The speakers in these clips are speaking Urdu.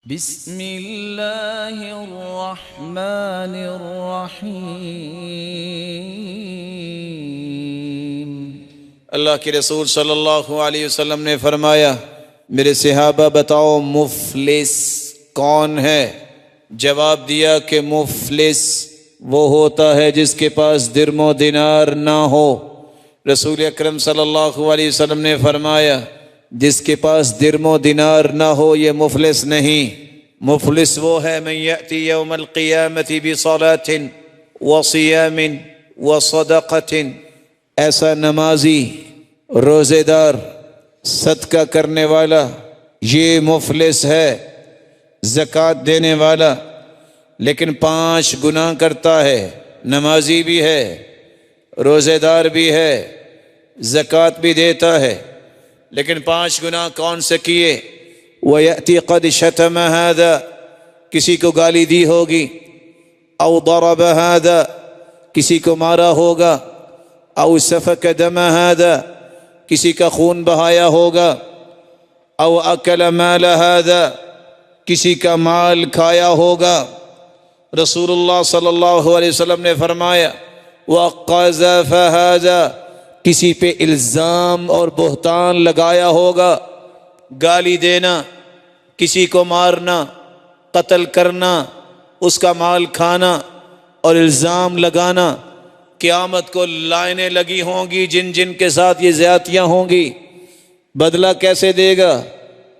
بسم اللہ الرحمن الرحیم۔ اللہ کے رسول صلی اللہ علیہ وسلم نے فرمایا، میرے صحابہ بتاؤ مفلس کون ہے؟ جواب دیا کہ مفلس وہ ہوتا ہے جس کے پاس درم و دینار نہ ہو۔ رسول اکرم صلی اللہ علیہ وسلم نے فرمایا، جس کے پاس درم و دینار نہ ہو یہ مفلس نہیں۔ مفلس وہ ہے من یأتی یوم القیامت بصلاۃ وصیام وصدقۃ، ایسا نمازی، روزے دار، صدقہ کرنے والا، یہ مفلس ہے۔ زکوٰۃ دینے والا لیکن 5 گناہ کرتا ہے، نمازی بھی ہے، روزے دار بھی ہے، زکوٰۃ بھی دیتا ہے، لیکن 5 گناہ کون سے کیے؟ وَيَأْتِي قَدْ شَتَمَ هَذَا، کسی کو گالی دی ہوگی، او ضرب هذا، کسی کو مارا ہوگا، او سفک دم هذا، کسی کا خون بہایا ہوگا، او اکل مال هذا، کسی کا مال کھایا ہوگا۔ رسول اللہ صلی اللہ علیہ وسلم نے فرمایا، وَقَذَفَ هَذَا، کسی پہ الزام اور بہتان لگایا ہوگا، گالی دینا، کسی کو مارنا، قتل کرنا، اس کا مال کھانا اور الزام لگانا۔ قیامت کو لائنیں لگی ہوں گی جن جن کے ساتھ یہ زیادتیاں ہوں گی۔ بدلہ کیسے دے گا؟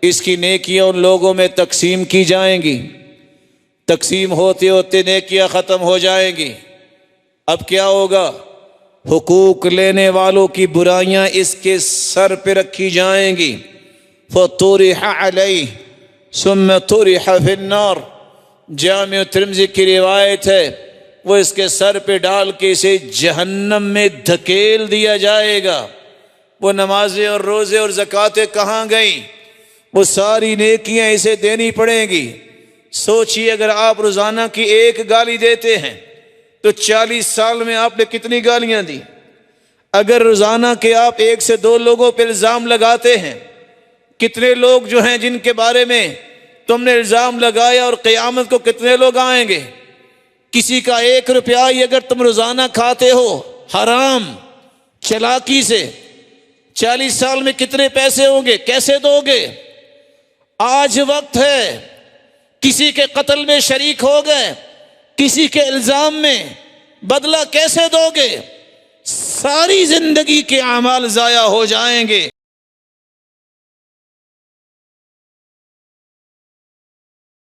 اس کی نیکیاں ان لوگوں میں تقسیم کی جائیں گی، تقسیم ہوتے ہوتے نیکیاں ختم ہو جائیں گی۔ اب کیا ہوگا؟ حقوق لینے والوں کی برائیاں اس کے سر پہ رکھی جائیں گی۔ فَطُرِحَ عَلَيْهِ ثُمَّ طُرِحَ فِي النَّارِ، جامع ترمذی کی روایت ہے، وہ اس کے سر پہ ڈال کے اسے جہنم میں دھکیل دیا جائے گا۔ وہ نمازیں اور روزے اور زکوٰتیں کہاں گئیں؟ وہ ساری نیکیاں اسے دینی پڑیں گی۔ سوچئے اگر آپ روزانہ کی 1 گالی دیتے ہیں تو 40 سال میں آپ نے کتنی گالیاں دی؟ اگر روزانہ کے آپ 1 سے 2 لوگوں پہ الزام لگاتے ہیں، کتنے لوگ جو ہیں جن کے بارے میں تم نے الزام لگایا، اور قیامت کو کتنے لوگ آئیں گے؟ کسی کا 1 روپیہ ہی اگر تم روزانہ کھاتے ہو حرام چلاکی سے، 40 سال میں کتنے پیسے ہوں گے؟ کیسے دو گے؟ آج وقت ہے، کسی کے قتل میں شریک ہو گئے، کسی کے الزام میں، بدلہ کیسے دو گے؟ ساری زندگی کے اعمال ضائع ہو جائیں گے۔